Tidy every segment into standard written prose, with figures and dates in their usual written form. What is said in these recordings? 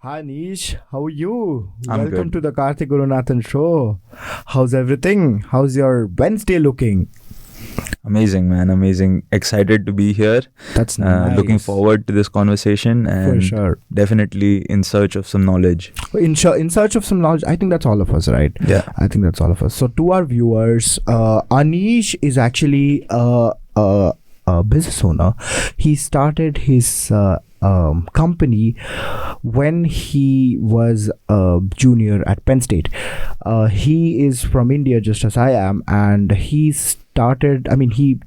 Hi Anish, how are you? I'm Welcome good. to the Karthik Gurunathan show. How's everything? How's your Wednesday looking? Amazing, man. Amazing. Excited to be here. That's nice. Looking forward to this conversation For and sure. definitely in search of some knowledge. In search of some knowledge, I think that's all of us, right? Yeah. I think that's all of us. So to our viewers, Anish is actually a business owner. He started his company when he was a junior at Penn State. He is from India, just as I am, and he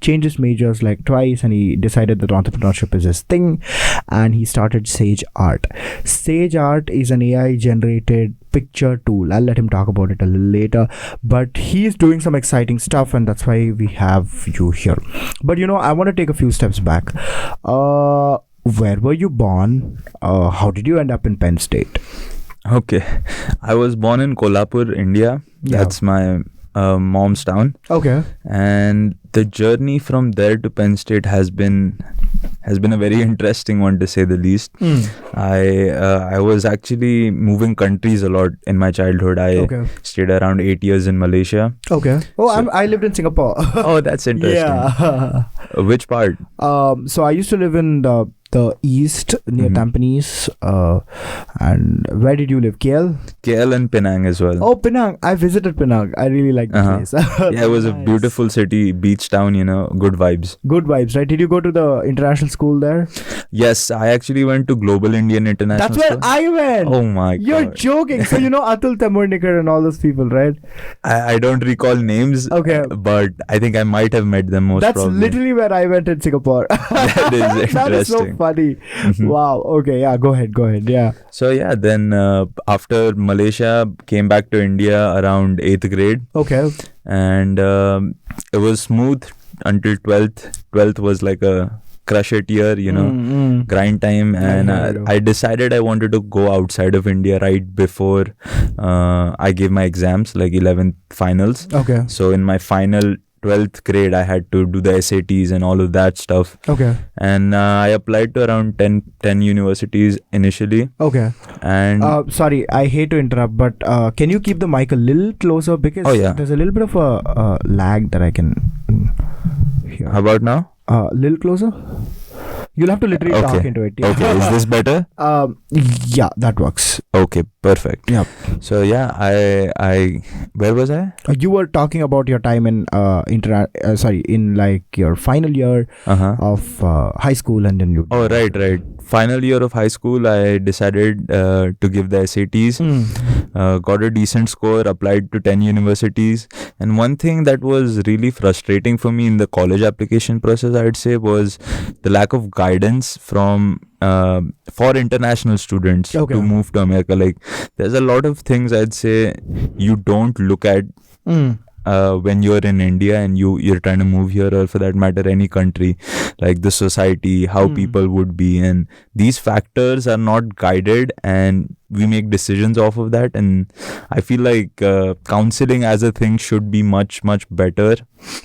changed his majors like twice, and he decided that entrepreneurship is his thing, and he started SageArt. SageArt is an AI generated picture tool. I'll let him talk about it a little later, but he's doing some exciting stuff, and that's why we have you here. But I want to take a few steps back. Where were you born? How did you end up in Penn State? Okay. I was born in Kolhapur, India. Yeah. That's my mom's town. Okay. And the journey from there to Penn State has been a very interesting one, to say the least. I was actually moving countries a lot in my childhood. I stayed around 8 years in Malaysia. Okay. Oh, I lived in Singapore. Oh, that's interesting. Yeah. Which part? So I used to live in the east near Tampines. And where did you live? KL? KL and Penang as well. Oh, Penang. I visited Penang. I really like the place. Yeah, it was a beautiful city, beach town, good vibes. Good vibes, right? Did you go to the international school there? Yes, I actually went to Global Indian International That's where School. I went. Oh my God. You're joking. So Atul Temurnikar and all those people, right? I don't recall names. Okay. But I think I might have met them most That's probably. literally where I went in Singapore. That is interesting. That is so funny. Wow. Okay. Yeah. Go ahead. Yeah. So yeah, then after Malaysia, came back to India around 8th grade. Okay. And it was smooth until 12th. 12th was like a crush it year, grind time. And I decided I wanted to go outside of India right before I gave my exams, like 11th finals. Okay. So in my final 12th grade, I had to do the SATs and all of that stuff. Okay. And I applied to around 10 universities initially. Okay. And sorry, I hate to interrupt, but can you keep the mic a little closer, because there's a little bit of a lag that I can hear. How about now? A little closer? You'll have to literally talk into it. Yeah. Okay, is this better? Yeah, that works. Okay, perfect. Yeah. So yeah, I where was I? You were talking about your time in in like your final year of high school, and then you. Oh, right. Final year of high school, I decided to give the SATs. Got a decent score, applied to 10 universities. And one thing that was really frustrating for me in the college application process, I'd say, was the lack of guidance from for international students to move to America. Like, there's a lot of things I'd say you don't look at when you're in India and you're trying to move here, or for that matter any country, like the society, how people would be, and these factors are not guided, and we make decisions off of that. And I feel like counseling as a thing should be much better.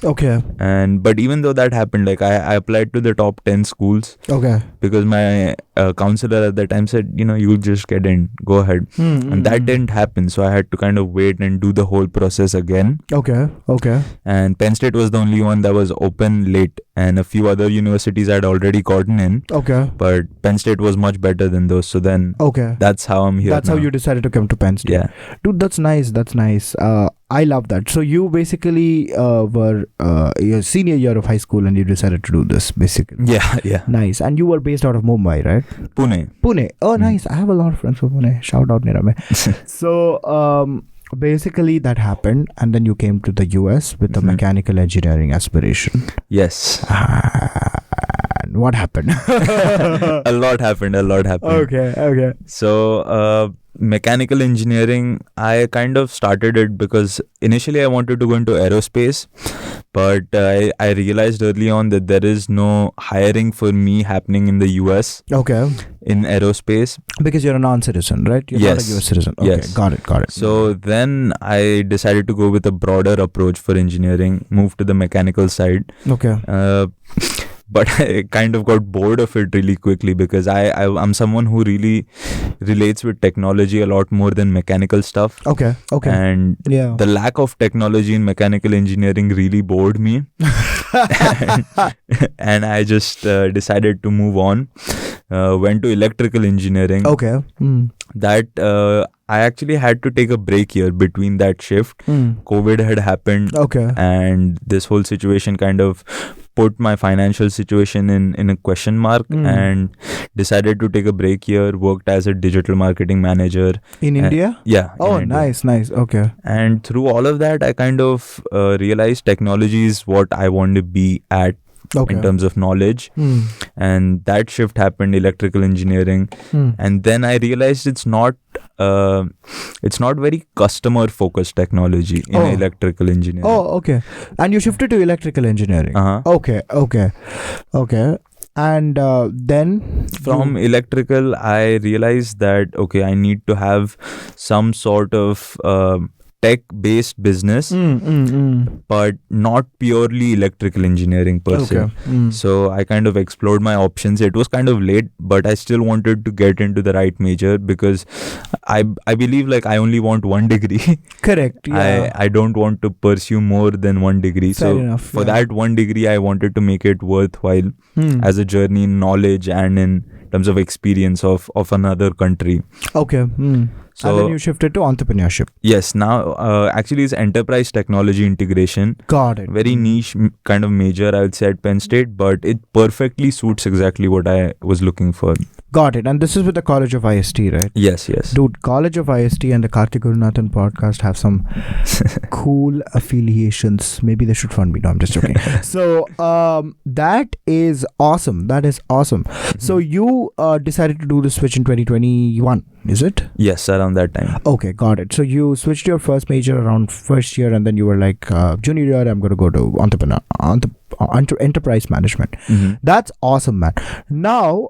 Okay. But even though that happened, like I applied to the top 10 schools. Okay. Because my counselor at that time said, you'll just get in, go ahead. And that didn't happen, so I had to kind of wait and do the whole process again. Okay. And Penn State was the only one that was open late, and a few other universities I'd already gotten in. Okay. But Penn State was much better than those, so then that's how I'm here. That's now. how you decided to come to Penn State. Yeah. Dude, that's nice. I love that. So you basically were your senior year of high school, and you decided to do this, basically. Yeah. Nice. And you were based out of Mumbai, right? Pune. Oh, nice. I have a lot of friends from Pune. Shout out, Nirame. So basically that happened, and then you came to the US with a mechanical engineering aspiration. Yes. And what happened? A lot happened. Okay. So mechanical engineering, I kind of started it because initially I wanted to go into aerospace, but I realized early on that there is no hiring for me happening in the US. Okay. In aerospace. Because you're a non-citizen, right? You're not a US citizen. Okay, yes. Got it. So then I decided to go with a broader approach for engineering, move to the mechanical side. Okay. but I kind of got bored of it really quickly because I'm someone who really relates with technology a lot more than mechanical stuff. Okay. And Yeah. the lack of technology in mechanical engineering really bored me. and I just decided to move on. Went to electrical engineering. Okay. That I actually had to take a break here between that shift. COVID had happened. Okay. And this whole situation kind of put my financial situation in a question mark, and decided to take a break here. Worked as a digital marketing manager In India? Yeah. Oh, in India. nice. Okay. And through all of that, I kind of realized technology is what I want to be at. Okay. In terms of knowledge. And that shift happened, electrical engineering. And then I realized it's not very customer focused technology in electrical engineering. Oh, okay. And you shifted to electrical engineering. Okay. And then from electrical, I realized that I need to have some sort of tech-based business, but not purely electrical engineering per se. So I kind of explored my options. It was kind of late, but I still wanted to get into the right major because I believe I only want one degree. Correct. Yeah. I don't want to pursue more than one degree. Fair so enough, for that one degree, I wanted to make it worthwhile as a journey in knowledge and in terms of experience of another country. Okay. So, and then you shifted to entrepreneurship. Yes. Now, actually, it's enterprise technology integration. Got it. Very niche kind of major, I would say, at Penn State, but it perfectly suits exactly what I was looking for. Got it. And this is with the College of IST, right? Yes. Dude, College of IST and the Karthik Gurunathan podcast have some cool affiliations. Maybe they should fund me. No, I'm just joking. So, that is awesome. So, you decided to do the switch in 2021, is it? Yes, around that time. Okay, got it. So, you switched your first major around first year, and then you were like, junior year, I'm going to go to enterprise management. That's awesome, man. Now,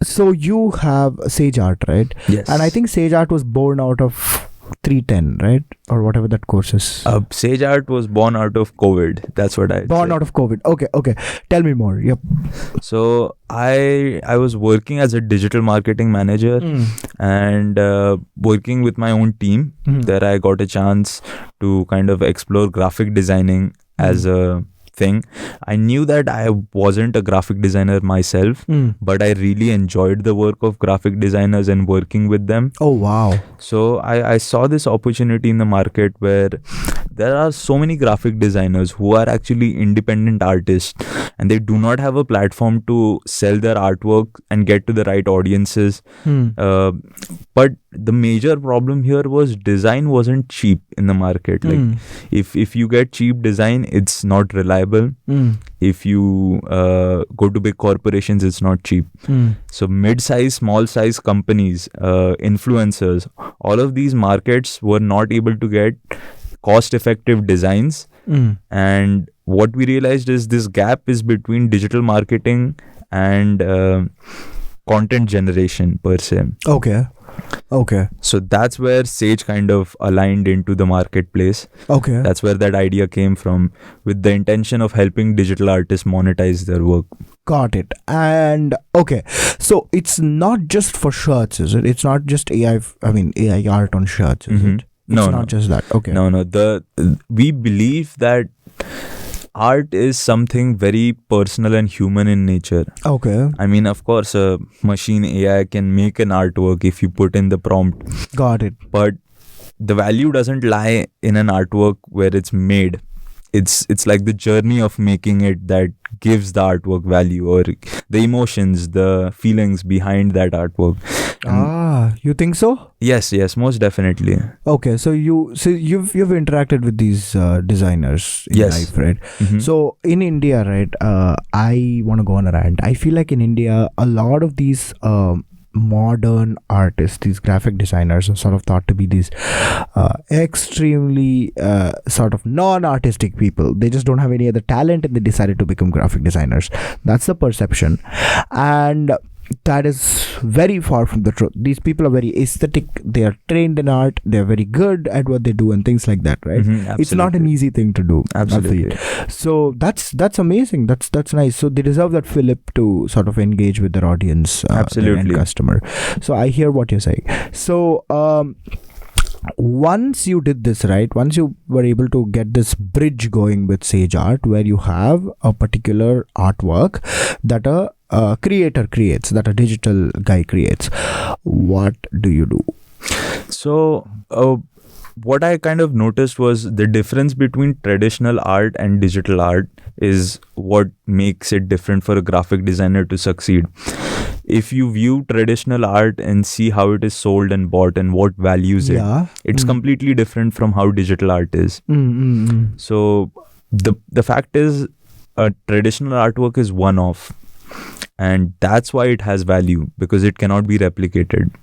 so you have SageArt, right? Yes. And I think SageArt was born out of 310, right? Or whatever that course is. SageArt was born out of COVID. That's what I Born say. out of COVID. Okay. Tell me more. Yep. So I was working as a digital marketing manager and working with my own team. There I got a chance to kind of explore graphic designing as a thing. I knew that I wasn't a graphic designer myself, but I really enjoyed the work of graphic designers and working with them. Oh, wow. So I saw this opportunity in the market where there are so many graphic designers who are actually independent artists and they do not have a platform to sell their artwork and get to the right audiences. But the major problem here was design wasn't cheap in the market. If you get cheap design, it's not reliable. If you go to big corporations, it's not cheap. So mid-size, small-size companies, influencers, all of these markets were not able to get cost-effective designs. And what we realized is this gap is between digital marketing and content generation per se. Okay. So that's where Sage kind of aligned into the marketplace. Okay. That's where that idea came from, with the intention of helping digital artists monetize their work. Got it. And okay, so it's not just for shirts, is it? It's not just AI art on shirts, is it? It's not just that. Okay. No. We believe that art is something very personal and human in nature. Okay. I mean, of course, a machine AI can make an artwork if you put in the prompt. Got it. But the value doesn't lie in an artwork where it's made. It's like the journey of making it that gives the artwork value, or the emotions, the feelings behind that artwork. You think so? Yes, most definitely. Okay, so you've interacted with these designers in life, right? So in India, right, I want to go on a rant. I feel like in India, a lot of these modern artists, these graphic designers, are sort of thought to be these extremely sort of non-artistic people. They just don't have any other talent and they decided to become graphic designers. That's the perception, and that is very far from the truth. These people are very aesthetic. They are trained in art. They're very good at what they do and things like that, right? It's not an easy thing to do. Absolutely. So that's amazing. That's nice. So they deserve that fillip to sort of engage with their audience, their end customer. So I hear what you're saying. So once you did this, right, once you were able to get this bridge going with SageArt, where you have a particular artwork that a creator creates, that a digital guy creates, what do you do? So what I kind of noticed was the difference between traditional art and digital art is what makes it different for a graphic designer to succeed. If you view traditional art and see how it is sold and bought and what values it, it's completely different from how digital art is. So the fact is, a traditional artwork is one-off, and that's why it has value, because it cannot be replicated.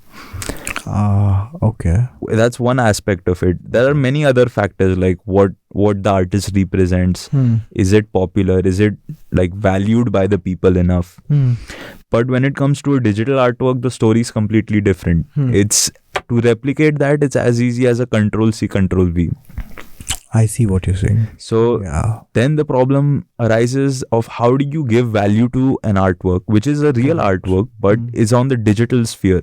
Okay. That's one aspect of it. There are many other factors, like what the artist represents. Is it popular? Is it like valued by the people enough? But when it comes to a digital artwork, the story is completely different. It's to replicate that, it's as easy as a Control-C, Control-V. I see what you're saying. So then the problem arises of how do you give value to an artwork, which is a real artwork, but is on the digital sphere.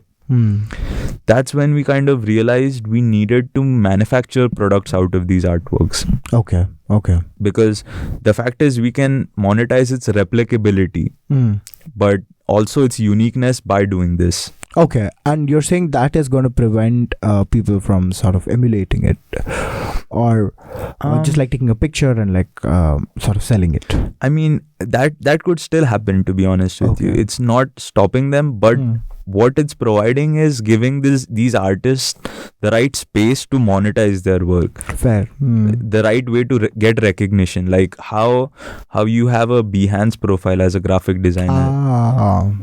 That's when we kind of realized we needed to manufacture products out of these artworks. Okay. Because the fact is, we can monetize its replicability, but also its uniqueness by doing this. Okay, and you're saying that is going to prevent people from sort of emulating it, or just like taking a picture and like sort of selling it. I mean, that could still happen, to be honest with you. It's not stopping them, but what it's providing is giving these artists the right space to monetize their work. Fair. The right way to get recognition, like how you have a Behance profile as a graphic designer.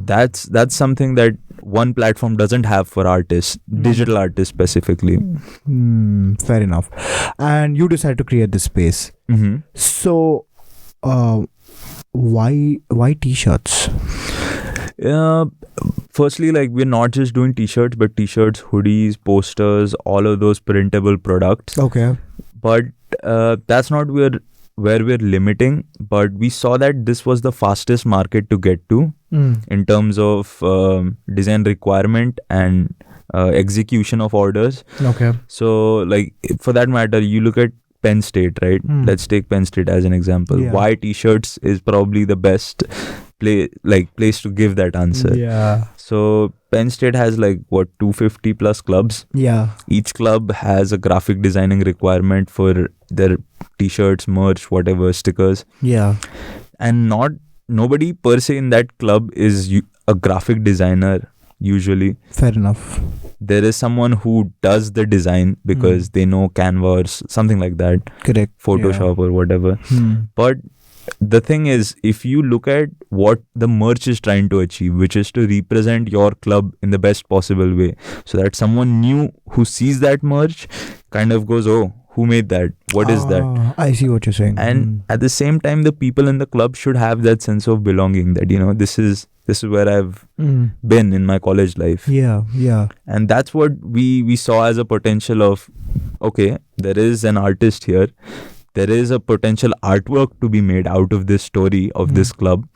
That's something that one platform doesn't have for artists, digital artists specifically. Fair enough. And you decided to create this space. So why t-shirts? Firstly, like, we're not just doing t-shirts, but t-shirts, hoodies, posters, all of those printable products. Okay. But that's not where we're limiting, but we saw that this was the fastest market to get to in terms of design requirement and execution of orders. Okay. So, like, for that matter, you look at Penn State, right? Let's take Penn State as an example. Why t-shirts is probably the best place to give that answer. So Penn State has 250 plus clubs. Each club has a graphic designing requirement for their t-shirts, merch, whatever, stickers. And nobody per se in that club is a graphic designer usually. Fair enough. There is someone who does the design because they know Canva or something like that. Correct. Photoshop or whatever. But the thing is, if you look at what the merch is trying to achieve, which is to represent your club in the best possible way, so that someone new who sees that merch kind of goes, oh, who made that? What is that? I see what you're saying. And at the same time, the people in the club should have that sense of belonging, that, this is where I've been in my college life. And that's what we saw as a potential of, okay, there is an artist here. There is a potential artwork to be made out of this story of this club,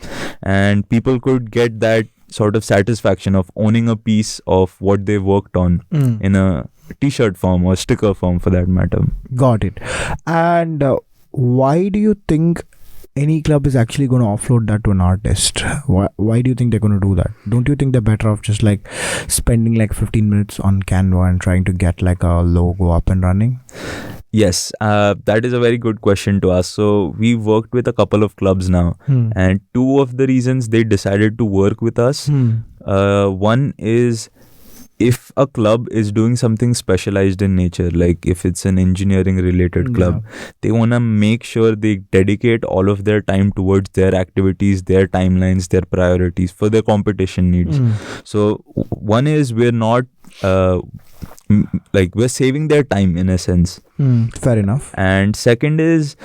and people could get that sort of satisfaction of owning a piece of what they worked on in a t-shirt form or sticker form, for that matter. Got it. And why do you think any club is actually going to offload that to an artist? Why do you think they're going to do that? Don't you think they're better off just like spending 15 minutes on Canva and trying to get a logo up and running? Yes, that is a very good question to ask. So we worked with a couple of clubs now, and two of the reasons they decided to work with us, one is, if a club is doing something specialized in nature, like if it's an engineering related club, they want to make sure they dedicate all of their time towards their activities, their timelines, their priorities for their competition needs. So one is, we're not we're saving their time in a sense. Fair enough. And second is,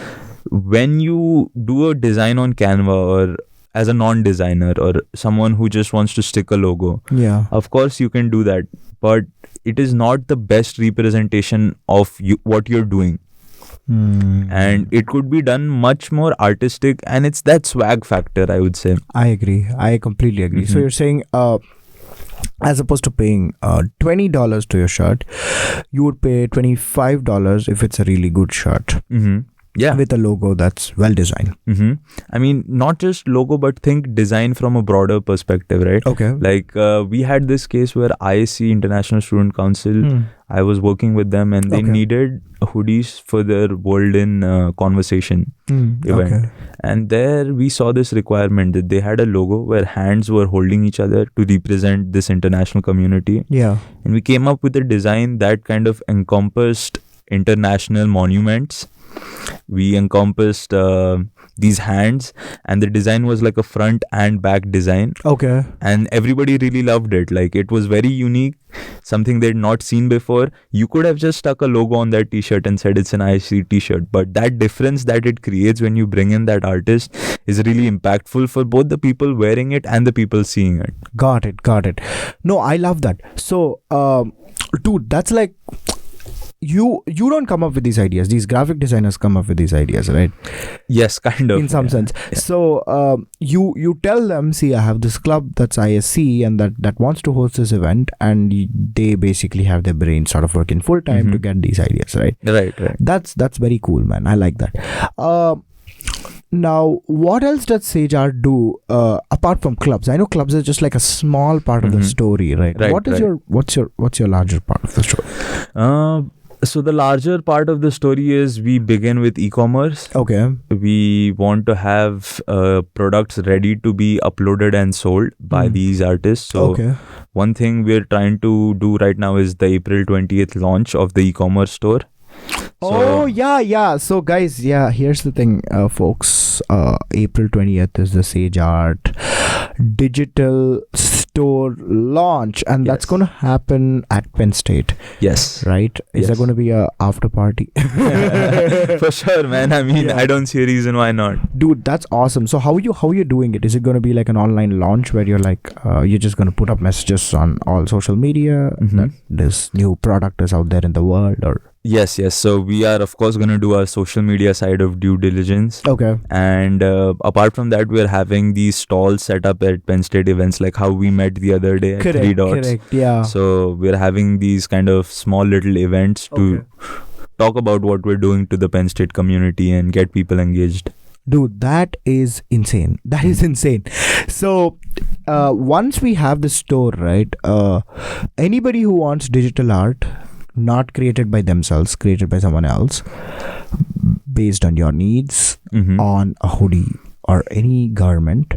when you do a design on Canva, or as a non-designer or someone who just wants to stick a logo, Yeah. of course you can do that, but it is not the best representation of what you're doing. And it could be done much more artistic, and it's that swag factor, I would say. I agree. I completely agree. So you're saying, as opposed to paying $20 to your shirt, you would pay $25 if it's a really good shirt. Yeah. With a logo that's well designed. I mean, not just logo, but think design from a broader perspective, right? Okay. Like we had this case where ISC, International Student Council, I was working with them, and they needed hoodies for their World in Conversation event. Okay. And there we saw this requirement that they had a logo where hands were holding each other to represent this international community. Yeah. And we came up with a design that kind of encompassed international monuments. We encompassed these hands, and the design was like a front and back design. Okay. And everybody really loved it. Like, it was very unique, something they'd not seen before. You could have just stuck a logo on that t-shirt and said it's an IC t-shirt, but that difference that it creates when you bring in that artist is really impactful for both the people wearing it and the people seeing it. Got it. No, I love that. So, dude, that's like, you don't come up with these ideas. These graphic designers come up with these ideas, right? Yes, kind of. In some sense. Yeah. So you tell them, see, I have this club that's ISC and that wants to host this event, and they basically have their brain sort of working full time to get these ideas, right? Right. That's very cool, man. I like that. Now, what else does SageArt do apart from clubs? I know clubs are just like a small part of the story, right? What's your larger part of the story? So the larger part of the story is we begin with e-commerce. Okay. We want to have products ready to be uploaded and sold by these artists. So one thing we're trying to do right now is the April 20th launch of the e-commerce store. So guys, here's the thing, folks. April 20th is the SageArt digital store launch, and that's going to happen at Penn State. Yes. Right? Is there going to be a after party? For sure, man. I mean, I don't see a reason why not. Dude, that's awesome. So how are you doing it? Is it going to be like an online launch where you're like, you're just going to put up messages on all social media that this new product is out there in the world, or? Yes. So we are, of course, going to do our social media side of due diligence. Okay. And apart from that, we're having these stalls set up at Penn State events, like how we met the other day at Three Dots. Correct, yeah. So we're having these kind of small little events to talk about what we're doing to the Penn State community and get people engaged. Dude, that is insane. That is insane. So, once we have the store, right, anybody who wants digital art, not created by themselves, created by someone else, based on your needs, on a hoodie or any garment,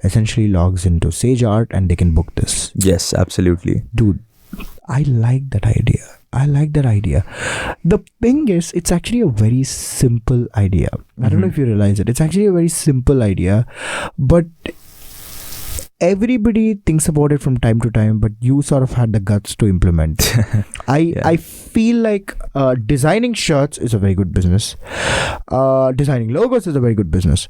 essentially logs into SageArt and they can book this. Yes, absolutely. Dude, I like that idea. The thing is, it's actually a very simple idea. I don't know if you realize it. It's actually a very simple idea, but everybody thinks about it from time to time, but you sort of had the guts to implement. I feel like designing shirts is a very good business. Designing logos is a very good business.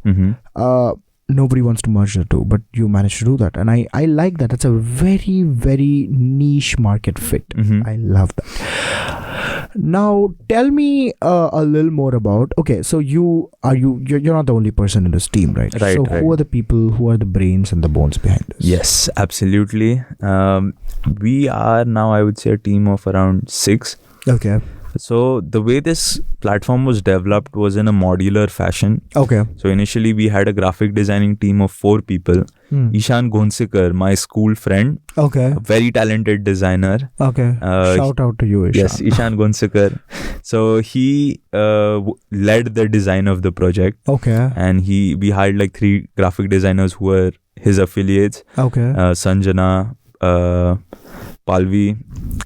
Nobody wants to merge the two, but you managed to do that, and I like that. That's a very, very niche market fit. I love that. Now tell me a little more about, so you're not the only person in this team, right? Who are the people, who are the brains and the bones behind this? Yes, absolutely. We are now, I would say, a team of around 6. Okay. So the way this platform was developed was in a modular fashion. Okay. So initially we had a graphic designing team of 4 people. Ishan Gonsikar, my school friend. Okay. A very talented designer. Okay. Shout out to you, Ishan. Yes, Ishan Gonsikar. So he led the design of the project. Okay. And we hired like 3 graphic designers who were his affiliates. Okay. Sanjana, Palvi,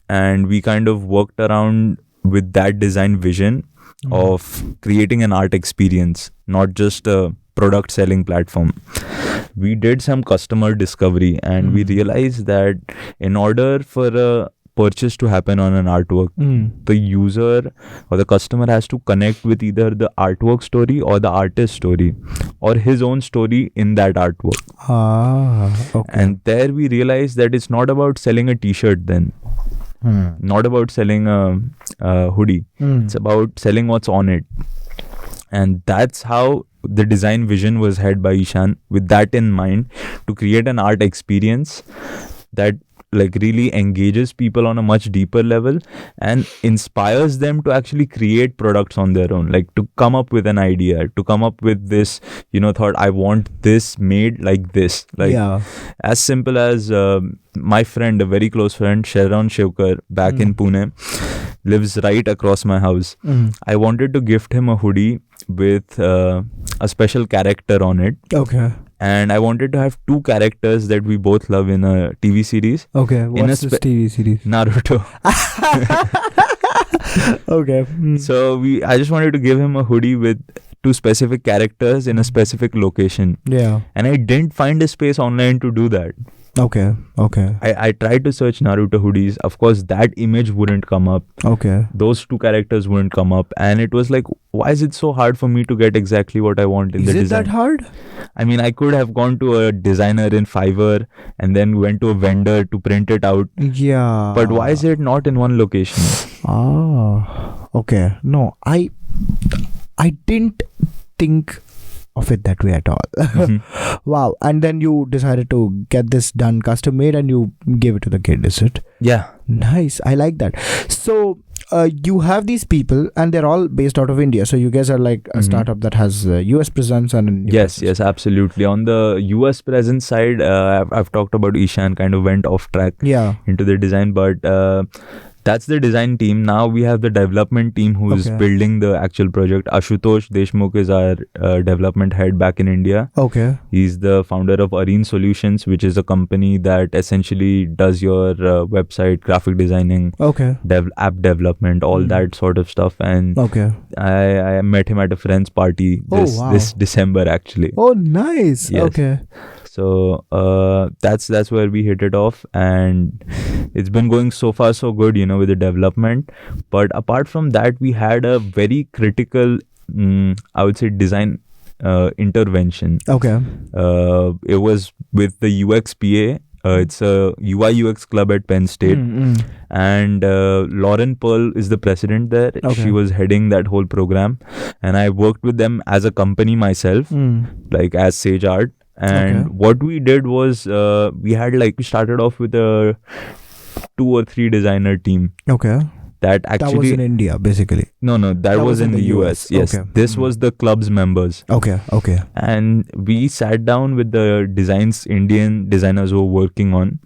and we kind of worked around with that design vision of creating an art experience, not just a product selling platform. We did some customer discovery and we realized that in order for a purchase to happen on an artwork. The user or the customer has to connect with either the artwork story or the artist story or his own story in that artwork. Okay. And there we realized that it's not about selling a t-shirt then. Not about selling a hoodie. It's about selling what's on it. And that's how the design vision was had by Ishan, with that in mind, to create an art experience that like really engages people on a much deeper level and inspires them to actually create products on their own, like to come up with an idea, to come up with this, thought, I want this made like this. Like as simple as my friend, a very close friend, Sharon Shivkar, back in Pune, lives right across my house. I wanted to gift him a hoodie with a special character on it. Okay. And I wanted to have two characters that we both love in a TV series. Okay, what's this TV series? Naruto. Okay. So I just wanted to give him a hoodie with two specific characters in a specific location. Yeah. And I didn't find a space online to do that. Okay. I tried to search Naruto hoodies. Of course, that image wouldn't come up. Okay. Those two characters wouldn't come up. And it was like, why is it so hard for me to get exactly what I want in the design? Is it that hard? I mean, I could have gone to a designer in Fiverr and then went to a vendor to print it out. Yeah. But why is it not in one location? Okay. No, I didn't think of it that way at all. Wow. And then you decided to get this done custom made and you gave it to the kid, is it? Yeah. Nice. I like that. So you have these people and they're all based out of India. So you guys are like a startup that has US presence and Yes, absolutely. On the US presence side, I've talked about Ishan, kind of went off track into the design, but that's the design team. Now we have the development team who's building the actual project. Ashutosh Deshmukh is our development head back in India. Okay. He's the founder of Areen Solutions, which is a company that essentially does your website, graphic designing, app development, all that sort of stuff. And I met him at a friend's party this December actually. Oh, nice. Yes. Okay. So that's where we hit it off, and it's been going so far so good, with the development. But apart from that, we had a very critical, I would say, design intervention. Okay. It was with the UXPA. It's a UI UX club at Penn State, and Lauren Pearl is the president there. She was heading that whole program, and I worked with them as a company myself, like as SageArt. And what we did was we started off with a 2 or 3 designer team. Okay. That was in India, basically. No, that was in the US. Yes. This was the club's members. Okay. And we sat down with the Indian designers who were working on,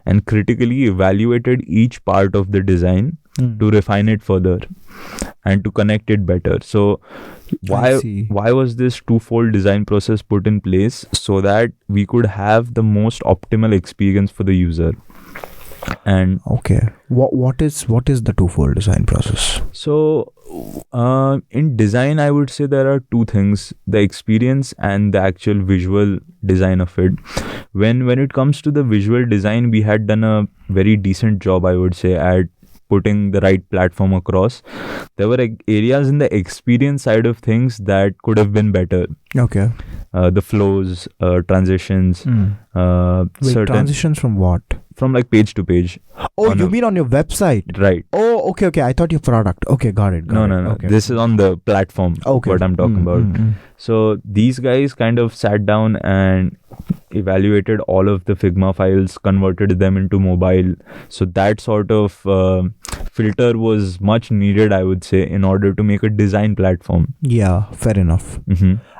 and critically evaluated each part of the design to refine it further and to connect it better. So why was this twofold design process put in place? So that we could have the most optimal experience for the user. And what is the twofold design process? So in design, I would say there are 2 things: the experience and the actual visual design of it. When it comes to the visual design, we had done a very decent job, I would say, at putting the right platform across. There were areas in the experience side of things that could have been better. Okay. The flows, transitions. Transitions from what? From like page to page. Oh, you mean on your website? Right. Oh, okay. I thought your product. Okay, got it. No. Okay. This is on the platform. What I'm talking about. So these guys kind of sat down and evaluated all of the Figma files, converted them into mobile. So that sort of filter was much needed, I would say, in order to make a design platform. Yeah, fair enough.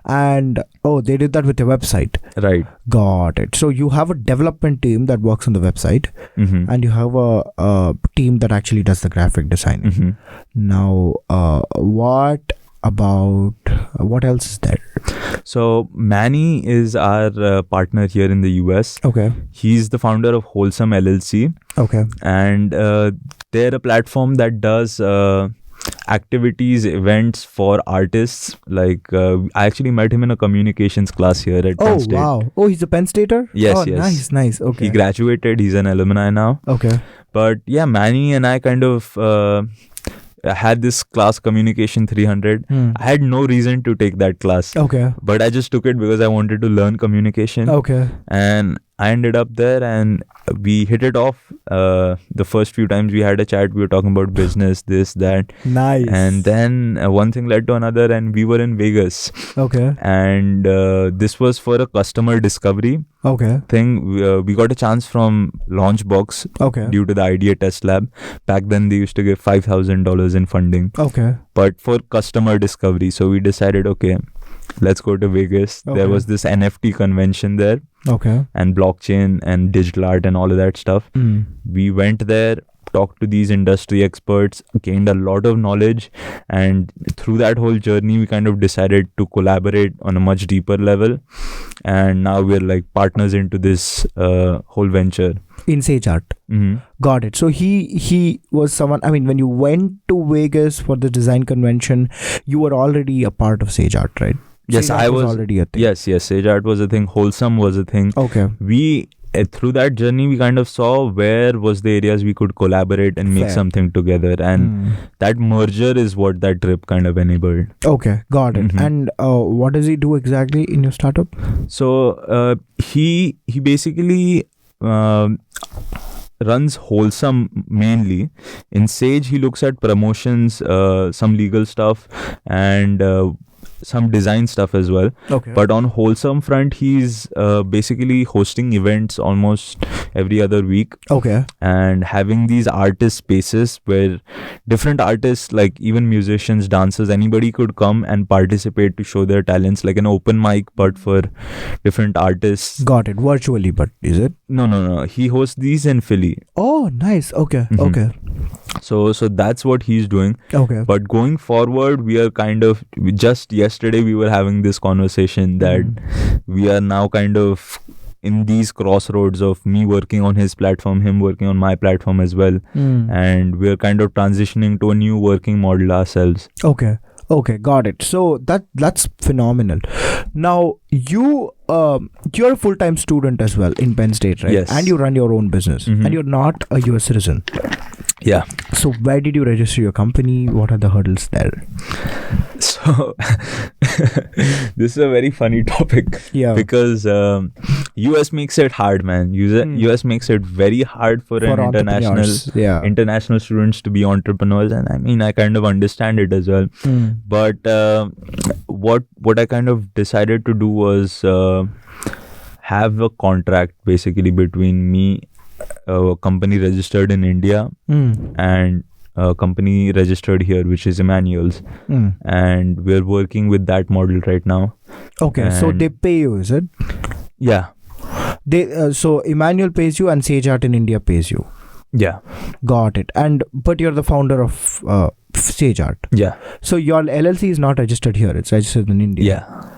And they did that with your website. Right. Got it. So you have a development team that works on the website, and you have a team that actually does the graphic design. Now, what else is there? So Manny is our partner here in the US. Okay. He's the founder of Wholesome LLC. Okay. And they're a platform that does activities, events for artists. Like I actually met him in a communications class here at Oh, Penn State. wow. Oh, he's a Penn Stater? Yes, Oh, yes. nice. Okay. He graduated. He's an alumni now. Okay. But yeah, Manny and I kind of had this class, Communication 300. I had no reason to take that class. Okay. But I just took it because I wanted to learn communication. Okay. And I ended up there and we hit it off. The first few times we had a chat, we were talking about business, this, that. Nice. And then one thing led to another and we were in Vegas. Okay. And this was for a customer discovery Okay. thing. We got a chance from Launchbox Okay. due to the Idea Test Lab. Back then they used to give $5,000 in funding. Okay. But for customer discovery. So we decided, okay, let's go to Vegas. Okay. There was this NFT convention there. Okay. And blockchain and digital art and all of that stuff. We went there, talked to these industry experts, gained a lot of knowledge, and through that whole journey we kind of decided to collaborate on a much deeper level, and now we're like partners into this whole venture. In SageArt. Got it. So he was someone, I mean, when you went to Vegas for the design convention, you were already a part of SageArt, right? Yes, SageArt I was already a thing. Yes, SageArt was a thing. Wholesome was a thing. Okay. We through that journey we kind of saw where was the areas we could collaborate and make Fair. something together, and that merger is what that trip kind of enabled. Okay, got it. And what does he do exactly in your startup? So he basically runs Wholesome mainly. In Sage he looks at promotions, some legal stuff, and some design stuff as well. Okay. But on Wholesome front, he's basically hosting events almost every other week. Okay. And having these artist spaces where different artists, like even musicians, dancers, anybody could come and participate to show their talents, like an open mic but for different artists. Got it. Virtually, but is it? No. He hosts these in Philly. Oh, nice. Okay. Okay. So that's what he's doing. Okay. But going forward, we are kind of, just yesterday we were having this conversation that we are now kind of in these crossroads of me working on his platform, him working on my platform as well. And we are kind of transitioning to a new working model ourselves. Okay. Okay, got it. So that's phenomenal. Now you're a full-time student as well in Penn State, right? Yes. And you run your own business, and you're not a US citizen. Yeah. So where did you register your company? What are the hurdles there? So this is a very funny topic. Yeah. Because US makes it hard, man. US makes it very hard for an international students to be entrepreneurs, and I mean I kind of understand it as well. But what I kind of decided to do was have a contract basically between me, a company registered in India, and a company registered here, which is Emmanuel's, and we're working with that model right now. Okay, and so they pay you, is it? Yeah. They so Emmanuel pays you and SageArt in India pays you. Yeah. Got it. But you're the founder of SageArt. Yeah. So your LLC is not registered here; it's registered in India. Yeah.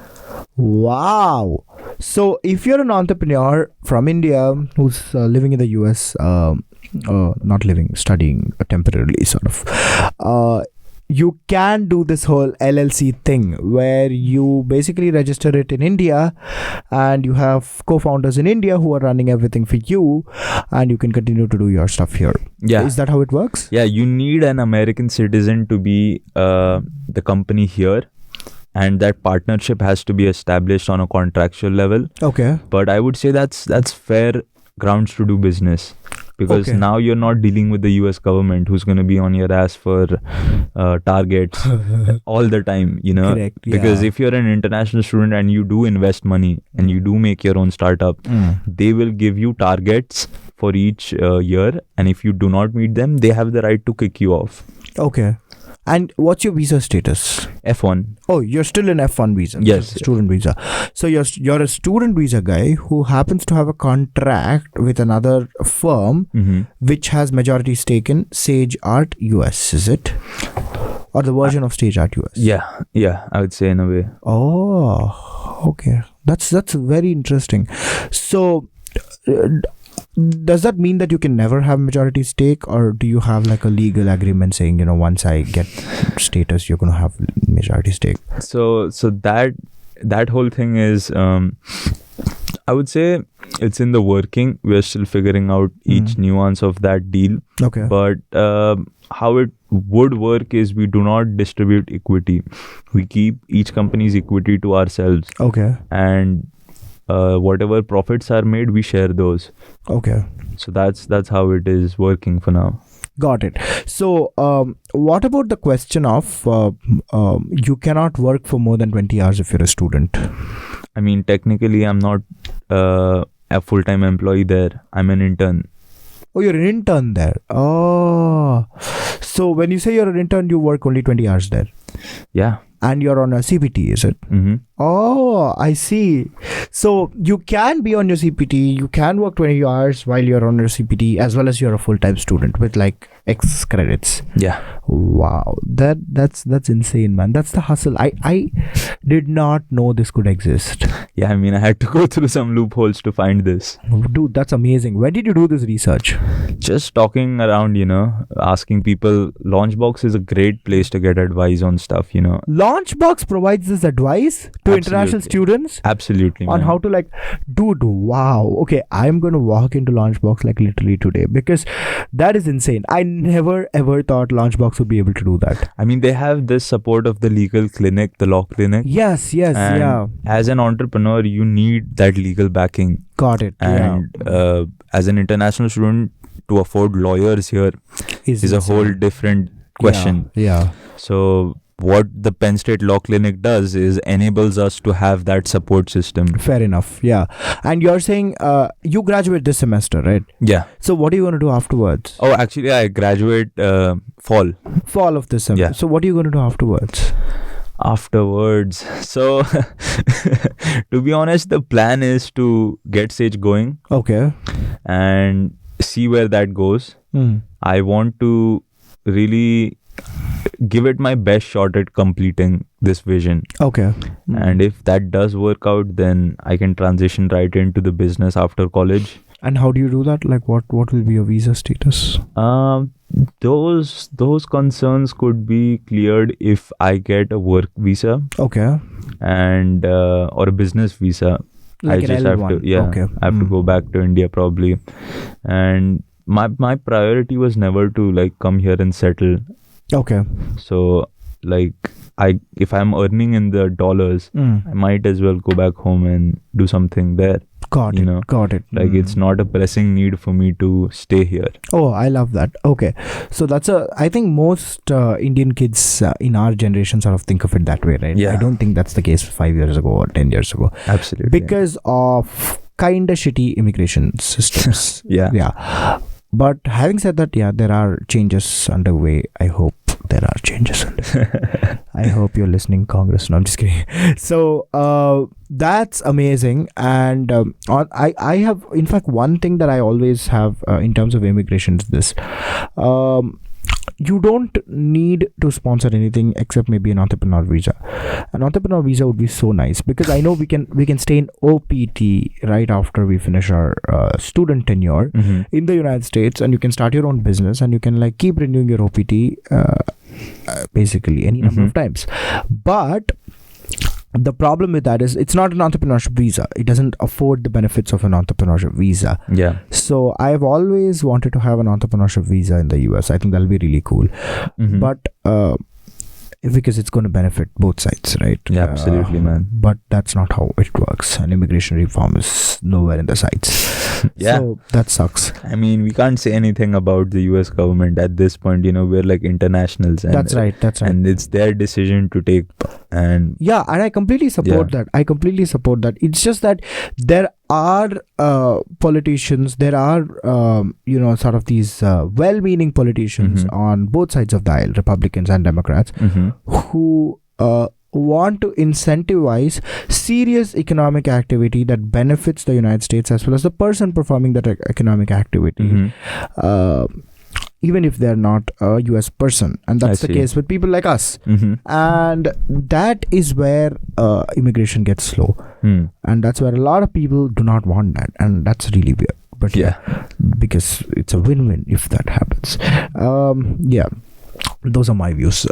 Wow. So if you're an entrepreneur from India who's living in the US, not living, studying temporarily sort of, you can do this whole LLC thing where you basically register it in India and you have co-founders in India who are running everything for you, and you can continue to do your stuff here. Yeah. Is that how it works? Yeah, you need an American citizen to be the company here, and that partnership has to be established on a contractual level. Okay. But I would say that's fair grounds to do business, because now you're not dealing with the US government who's going to be on your ass for targets all the time, you know. Correct, because if you're an international student and you do invest money and you do make your own startup, they will give you targets for each year, and if you do not meet them, they have the right to kick you off. Okay. And what's your visa status? F1. Oh, you're still in F1 visa. Yes. Student visa. So you're a student visa guy who happens to have a contract with another firm which has majority stake in SageArt US, is it? Or the version of SageArt US? Yeah, I would say in a way. Oh, okay. That's very interesting. So does that mean that you can never have majority stake, or do you have like a legal agreement saying, you know, once I get status, you're going to have majority stake? So that whole thing is, I would say it's in the working. We're still figuring out each nuance of that deal. Okay. But how it would work is we do not distribute equity. We keep each company's equity to ourselves. Okay. And whatever profits are made, we share those. Okay. So that's how it is working for now. Got it. So what about the question of you cannot work for more than 20 hours if you're a student? I mean, technically, I'm not a full-time employee there. I'm an intern. Oh, you're an intern there. Oh. So when you say you're an intern, you work only 20 hours there. Yeah. And you're on a CPT, is it? Mm-hmm. Oh, I see. So you can be on your CPT, you can work 20 hours while you're on your CPT, as well as you're a full-time student with like X credits. Yeah. Wow. That's insane, man. That's the hustle. I did not know this could exist. Yeah, I mean, I had to go through some loopholes to find this. Dude, that's amazing. When did you do this research? Just talking around, asking people. Launchbox is a great place to get advice on stuff, Launchbox provides this advice to international students? Absolutely, on man. how to dude, wow. Okay, I'm going to walk into Launchbox literally today, because that is insane. I never ever thought Launchbox would be able to do that. I mean, they have this support of the legal clinic, the law clinic. Yes, And yeah. as an entrepreneur, you need that legal backing. Got it. And as an international student, to afford lawyers here is a whole different question. Yeah. So what the Penn State Law Clinic does is enables us to have that support system. Fair enough. Yeah. And you're saying you graduate this semester, right? Yeah. So what are you going to do afterwards? Oh, actually, I graduate fall of this semester. Yeah. So what are you going to do afterwards? So to be honest, the plan is to get Sage going. Okay. And see where that goes. I want to really give it my best shot at completing this vision. Okay. And if that does work out, then I can transition right into the business after college. And how do you do that? What will be your visa status? Those concerns could be cleared if I get a work visa. Okay. And or a business visa. Like I just L1. have to Okay. I have to go back to India probably. And my priority was never to come here and settle. Okay. So if I'm earning in the dollars, I might as well go back home and do something there. Got it. It's not a pressing need for me to stay here. Oh, I love that. Okay. So I think most Indian kids in our generation sort of think of it that way, right? Yeah. I don't think that's the case 5 years ago or 10 years ago. Absolutely. Because of kind of shitty immigration systems. Yeah. But having said that, there are changes underway. I hope there are changes underway. I hope you're listening, Congress. No, I'm just kidding. So that's amazing. And I have, in fact, one thing that I always have in terms of immigration is this. You don't need to sponsor anything except maybe an entrepreneur visa. An entrepreneur visa would be so nice, because I know we can stay in OPT right after we finish our student tenure in the United States, and you can start your own business, and you can keep renewing your OPT basically any number of times. But the problem with that is it's not an entrepreneurship visa. It doesn't afford the benefits of an entrepreneurship visa. Yeah. So I've always wanted to have an entrepreneurship visa in the US. I think that'll be really cool. But because it's going to benefit both sides, right? Yeah, absolutely, man. But that's not how it works. And immigration reform is nowhere in the sights. Yeah. So that sucks. I mean, we can't say anything about the US government at this point. We're like internationals. And, That's right. And it's their decision to take. And yeah, and I completely support that. It's just that there are politicians, there are sort of these well-meaning politicians on both sides of the aisle, Republicans and Democrats, who want to incentivize serious economic activity that benefits the United States as well as the person performing that economic activity, even if they're not a US person. And that's the case with people like us. And that is where immigration gets slow. And that's where a lot of people do not want that. And that's really weird. but because it's a win-win if that happens. Those are my views.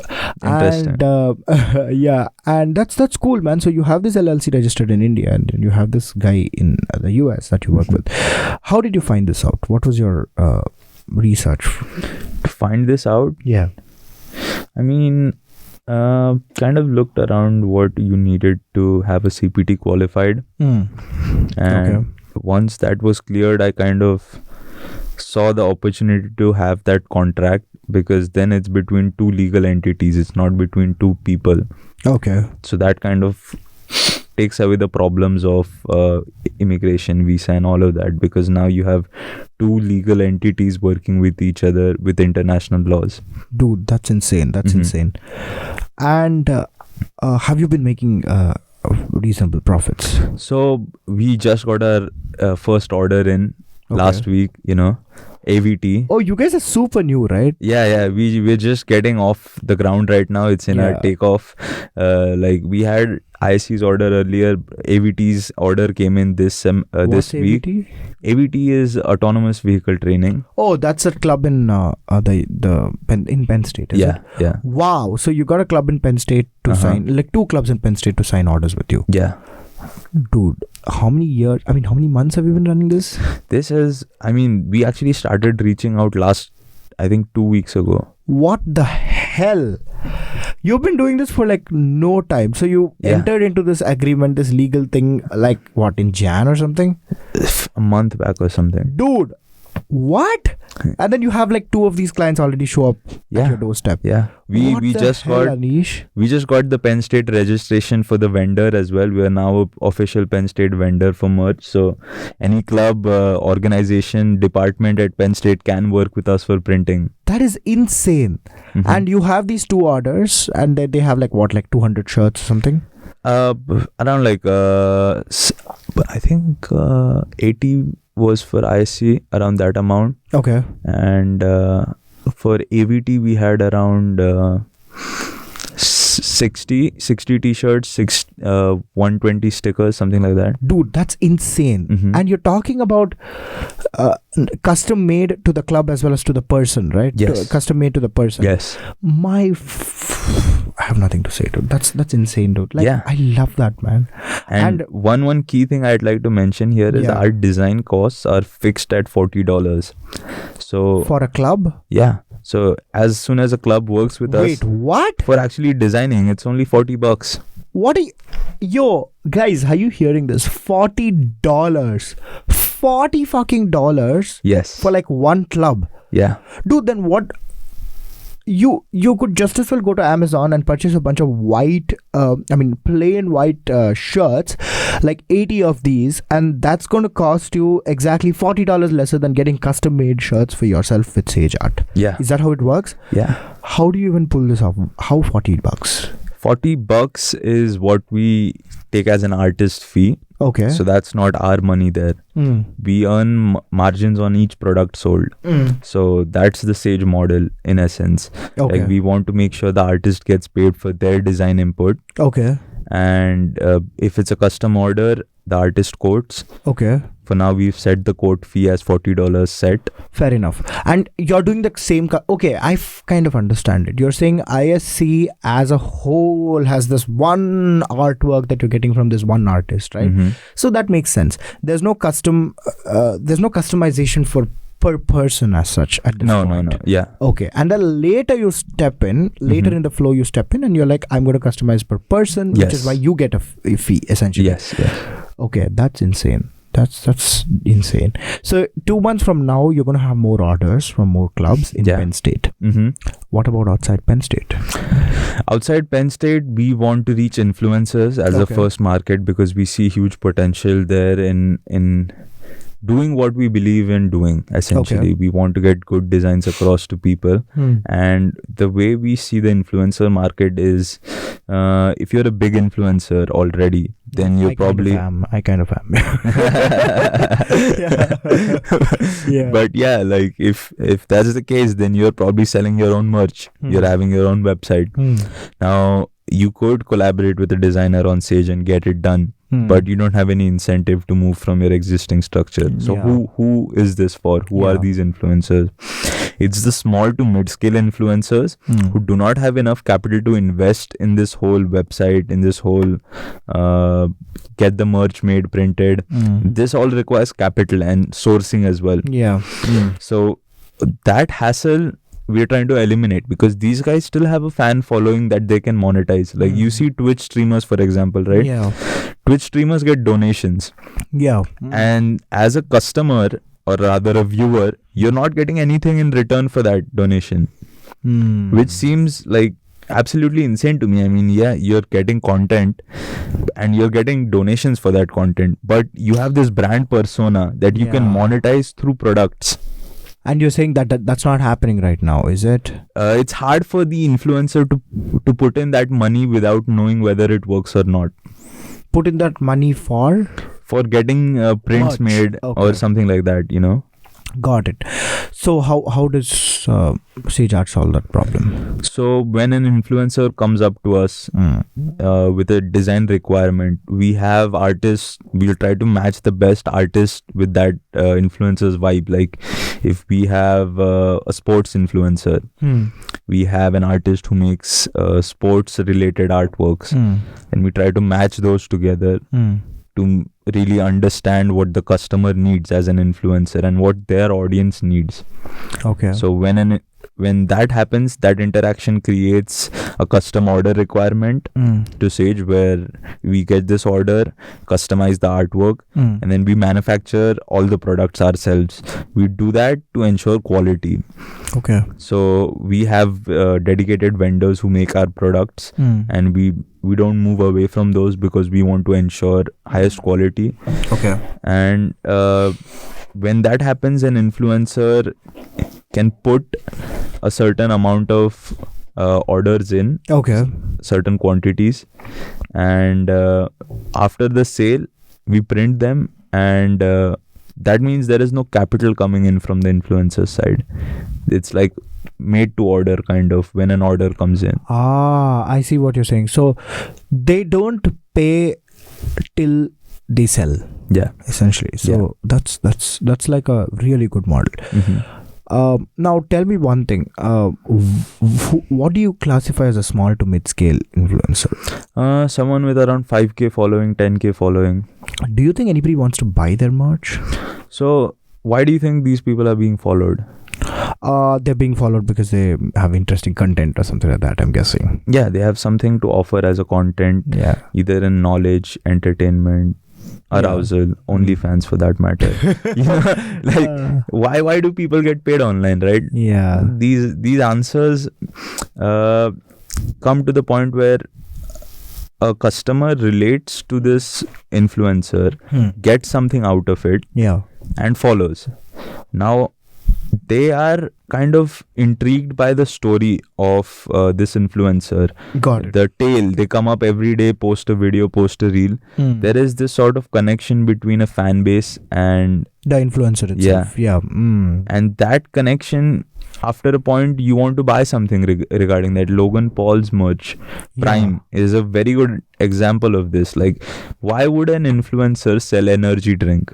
Interesting. And and that's cool, man. So you have this LLC registered in India, and you have this guy in the US that you work with. How did you find this out? What was your research To find this out, I mean, kind of looked around what you needed to have a CPT qualified. And once that was cleared, I kind of saw the opportunity to have that contract, because then it's between two legal entities. It's not between two people. So that kind of takes away the problems of immigration, visa and all of that, because now you have two legal entities working with each other with international laws. Dude, that's insane. That's insane. And have you been making reasonable profits? So we just got our first order in last week, AVT. Oh, you guys are super new, right? We're just getting off the ground right now. It's in our takeoff. Like we had ISC's order earlier. AVT's order came in this week. AVT is autonomous vehicle training. Oh, that's a club in Penn State. Is it? Wow. So you got a club in Penn State to sign, like two clubs in Penn State to sign orders with you. Dude, how many months have you been running this? We actually started reaching out last, I think 2 weeks ago. What the hell? You've been doing this for like no time. So you entered into this agreement, this legal thing, like what, in Jan or something? A month back or something. Dude, what? And then you have like two of these clients already show up at your doorstep. We just got the Penn State registration for the vendor as well. We are now an official Penn State vendor for merch. So any club, organization, department at Penn State can work with us for printing. That is insane. And you have these two orders, and they have like 200 shirts or something? Around like I think 80 was for ISC, around that amount. And for AVT we had around 60 t-shirts, 120 stickers, something like that. Dude, that's insane. And you're talking about custom made to the club as well as to the person, right? Custom made to the person. I have nothing to say, dude. That's insane, dude. I love that, man. And one key thing I'd like to mention here is our design costs are fixed at $40. So for a club? So as soon as a club works with us, wait, what? For actually designing, it's only $40. What are you? Yo, guys, are you hearing this? $40. $40 fucking dollars. Yes. For like one club. Dude, then what? You could just as well go to Amazon and purchase a bunch of plain white shirts, like 80 of these, and that's going to cost you exactly $40 lesser than getting custom made shirts for yourself with SageArt. Is that how it works? How do you even pull this off? How $40? $40 is what we take as an artist fee. So that's not our money there. We earn margins on each product sold. So that's the Sage model in essence. Like we want to make sure the artist gets paid for their design input. And if it's a custom order, the artist quotes. For now, we've set the quote fee as $40 set. Fair enough. And you're doing the same... I kind of understand it. You're saying ISC as a whole has this one artwork that you're getting from this one artist, right? So that makes sense. There's no customization for per person as such at this point. No. And then later you step in, in the flow you step in and you're like, I'm going to customize per person, which is why you get a fee essentially. Okay, that's insane. That's insane. So 2 months from now, you're going to have more orders from more clubs in Penn State. What about outside Penn State? Outside Penn State, we want to reach influencers as a first market, because we see huge potential there in doing what we believe in doing. Essentially, we want to get good designs across to people. And the way we see the influencer market is, if you're a big influencer already, then you're probably... I kind of am. But like if that's the case, then you're probably selling your own merch. You're having your own website. Now, you could collaborate with a designer on Sage and get it done. but you don't have any incentive to move from your existing structure. So who is this for? Who are these influencers? It's the small to mid-scale influencers who do not have enough capital to invest in this whole website, in this whole get the merch made, printed. This all requires capital and sourcing as well. So that hassle we're trying to eliminate, because these guys still have a fan following that they can monetize. Like you see Twitch streamers, for example, right? Twitch streamers get donations. And as a customer, or rather a viewer, you're not getting anything in return for that donation, which seems like absolutely insane to me. I mean, you're getting content and you're getting donations for that content, but you have this brand persona that you can monetize through products. And you're saying that that's not happening right now, is it? It's hard for the influencer to put in that money without knowing whether it works or not. Put in that money for getting prints made or something like that, you know. Got it. So how does SageArt solve that problem? So when an influencer comes up to us with a design requirement, we have artists. We'll try to match the best artist with that influencer's vibe. Like if we have a sports influencer, we have an artist who makes sports related artworks, and we try to match those together to really understand what the customer needs as an influencer and what their audience needs. So when that happens, that interaction creates a custom order requirement to Sage, where we get this order, customize the artwork, and then we manufacture all the products ourselves. We do that to ensure quality. So we have dedicated vendors who make our products, and we don't move away from those because we want to ensure highest quality. And when that happens, an influencer can put a certain amount of orders in, certain quantities, and after the sale we print them, and that means there is no capital coming in from the influencer side. It's like made to order kind of when an order comes in. I see what you're saying. So they don't pay till they sell, essentially. So that's like a really good model. Now tell me one thing, what do you classify as a small to mid-scale influencer? Someone with around 5k following, 10k following. Do you think anybody wants to buy their merch? So why do you think these people are being followed? They're being followed because they have interesting content or something like that, I'm guessing. They have something to offer as a content, either in knowledge, entertainment, arousal, OnlyFans for that matter. You know, like why do people get paid online, right? These answers come to the point where a customer relates to this influencer, gets something out of it, and follows. Now they are kind of intrigued by the story of this influencer. The tale, they come up every day, post a video, post a reel. There is this sort of connection between a fan base and the influencer itself. And that connection, after a point, you want to buy something regarding that. Logan Paul's merch, Prime, is a very good example of this. Like, why would an influencer sell energy drink?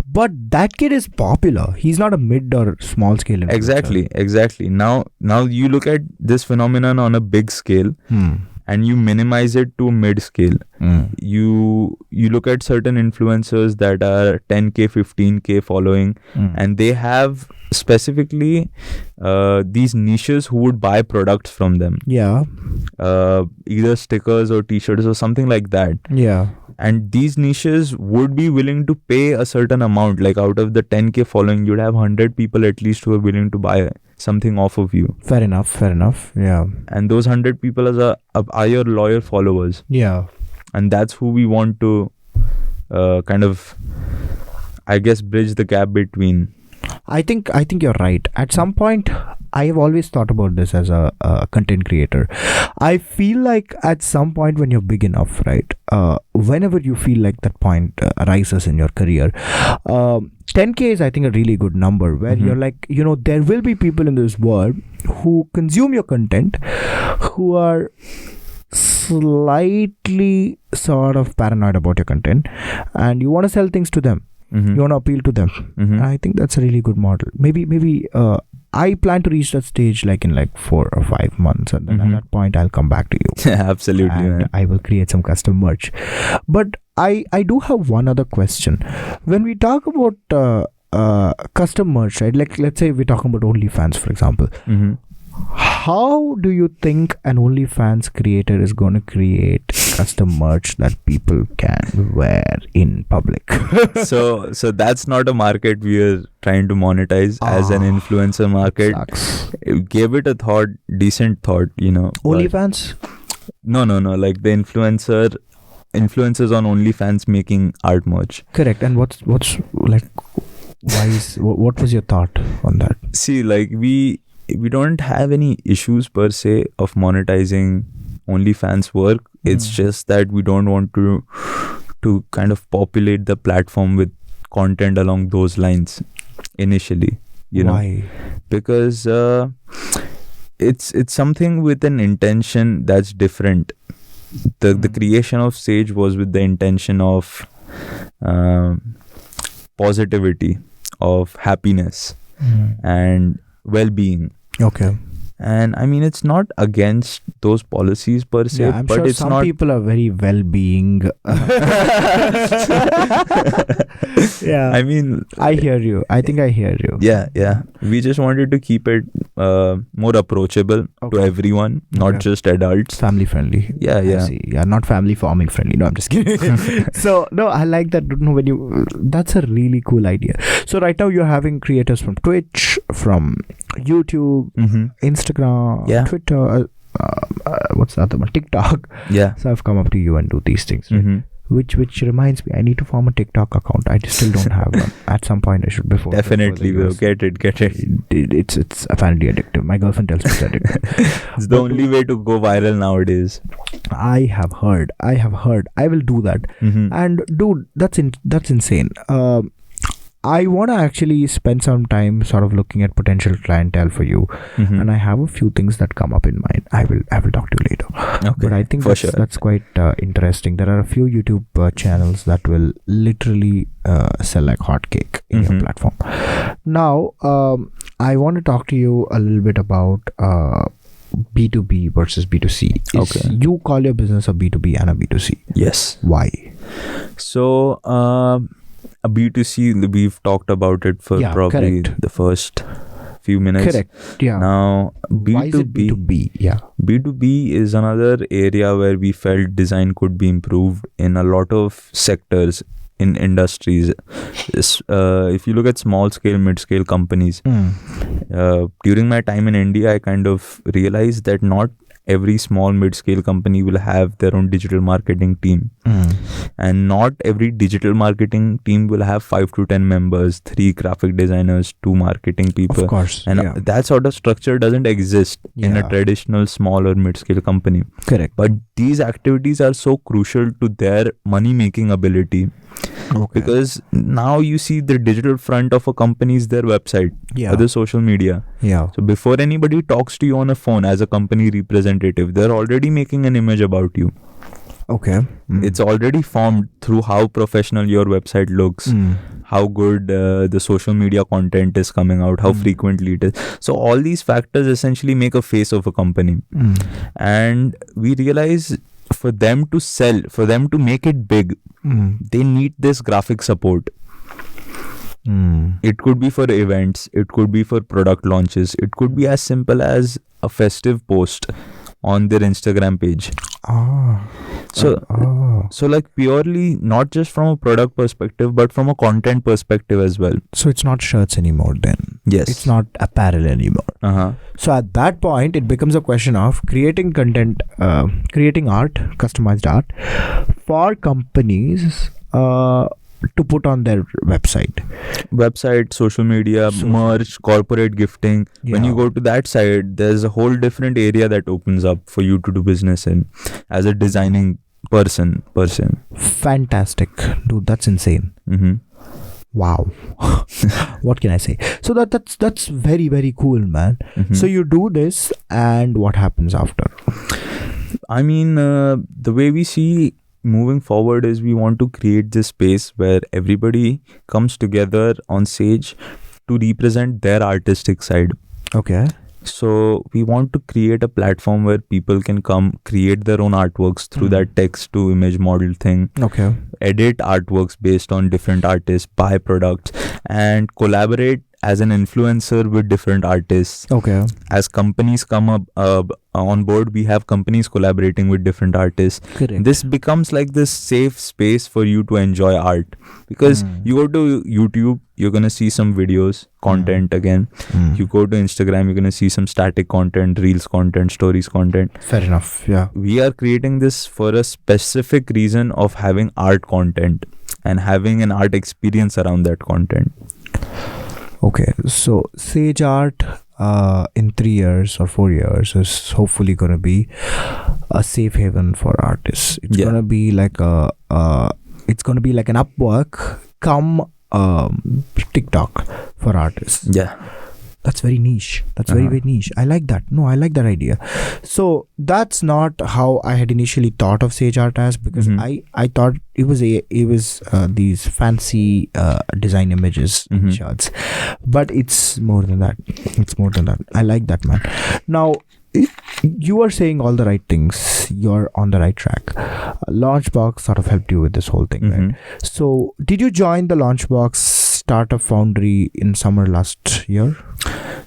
But that kid is popular. He's not a mid or small scale influencer. Exactly. Now you look at this phenomenon on a big scale, and you minimize it to mid scale. You look at certain influencers that are 10k, 15k following, and they have specifically these niches who would buy products from them. Either stickers or t-shirts or something like that. And these niches would be willing to pay a certain amount. Like out of the 10k following, you'd have 100 people at least who are willing to buy something off of you. Fair enough. And those 100 people are your loyal followers. And that's who we want to kind of, I guess, bridge the gap between. I think you're right. At some point, I have always thought about this as a content creator. I feel like at some point when you're big enough, right? Whenever you feel like that point arises in your career, 10k is, I think, a really good number where you're like, you know, there will be people in this world who consume your content, who are slightly sort of paranoid about your content, and you want to sell things to them. Mhm. You want to appeal to them. Mhm. I think that's a really good model. Maybe I plan to reach that stage like in like 4 or 5 months, and then Mhm. at that point I'll come back to you. Absolutely, And man. I will create some custom merch. But I do have one other question. When we talk about custom merch, right? Like, let's say we're talking about OnlyFans, for example. Mhm. How do you think an OnlyFans creator is going to create custom merch that people can wear in public? So that's not a market we are trying to monetize as an influencer market. Sucks. Gave it a thought, decent thought, but- OnlyFans? No, like the influencers on OnlyFans making art merch. Correct. And what's like, what was your thought on that? See, like we don't have any issues per se of monetizing OnlyFans work. It's just that we don't want to kind of populate the platform with content along those lines initially. Why? Because it's something with an intention that's different. The creation of Sage was with the intention of positivity, of happiness and well-being. Okay. And I mean, it's not against those policies per se, Yeah, I'm but sure it's some not. people are very well-being. Yeah. I mean, I hear you. I think I hear you. yeah. We just wanted to keep it more approachable to everyone, not just adults. Family friendly. Yeah. I see. Yeah, not family farming friendly. No, I'm just kidding. So no, I like that. No, that's a really cool idea. So right now you're having creators from Twitch, from YouTube, Instagram, Twitter. What's the other one? TikTok. Yeah. So I've come up to you and do these things. Right? Which reminds me, I need to form a TikTok account. I still don't have one. At some point, I should. Definitely, bro. Get it. It's apparently addictive. My girlfriend tells me it's addictive. It's the only way to go viral nowadays. I have heard. I will do that. And dude, that's insane. I want to actually spend some time sort of looking at potential clientele for you, and I have a few things that come up in mind. I will talk to you later. Okay, but I think that's quite interesting. There are a few YouTube channels that will literally sell like hotcake in your platform. Now, I want to talk to you a little bit about B2B versus B2C. Okay. You call your business a B2B and a B2C. Yes. Why? So, a B2C, we've talked about it for probably the first few minutes. Correct. Yeah. Now, B2B, why is it B2B? Yeah. B2B is another area where we felt design could be improved in a lot of sectors in industries. If you look at small scale, mid scale companies, during my time in India, I kind of realized that not every small mid-scale company will have their own digital marketing team, and not every digital marketing team will have 5 to 10 members, 3 graphic designers, 2 marketing people. Of course, and that sort of structure doesn't exist in a traditional small or mid-scale company. Correct. But these activities are so crucial to their money-making ability. Okay. Because now you see the digital front of a company is their website or the social media. Yeah. So before anybody talks to you on a phone as a company representative, they're already making an image about you. Okay. It's already formed through how professional your website looks, how good the social media content is coming out, how frequently it is. So all these factors essentially make a face of a company. And we realize for them to sell, for them to make it big, they need this graphic support. It could be for events, it could be for product launches, it could be as simple as a festive post on their Instagram page. So like purely not just from a product perspective, but from a content perspective as well. So it's not shirts anymore then. Yes. It's not apparel anymore. So at that point, it becomes a question of creating content, creating art, customized art for companies to put on their website, social media, merch, corporate gifting. When you go to that side, there's a whole different area that opens up for you to do business in as a designing person. Fantastic, dude. That's insane. Wow. What can I say? So that's very, very cool, man. So you do this, and what happens after? I mean, the way we see moving forward is we want to create this space where everybody comes together on Sage to represent their artistic side. Okay. So we want to create a platform where people can come create their own artworks through that text to image model thing, Okay. edit artworks based on different artists, buy products, and collaborate as an influencer with different artists. Okay. As companies come up on board, we have companies collaborating with different artists. Correct. This becomes like this safe space for you to enjoy art, because you go to YouTube, you're gonna see some videos, content again. You go to Instagram, you're gonna see some static content, reels content, stories content. Fair enough. Yeah. We are creating this for a specific reason of having art content and having an art experience around that content. Okay. So SageArt in 3 years or 4 years is hopefully going to be a safe haven for artists. It's going to be like it's going to be like an Upwork come TikTok for artists. Yeah. That's very niche. That's very, very niche. I like that. No, I like that idea. So that's not how I had initially thought of SageArt as, because I thought it was these fancy design images and shots, but it's more than that. It's more than that. I like that, man. Now, you are saying all the right things. You're on the right track. Launchbox sort of helped you with this whole thing, right? So did you join the Launchbox Startup Foundry in summer last year?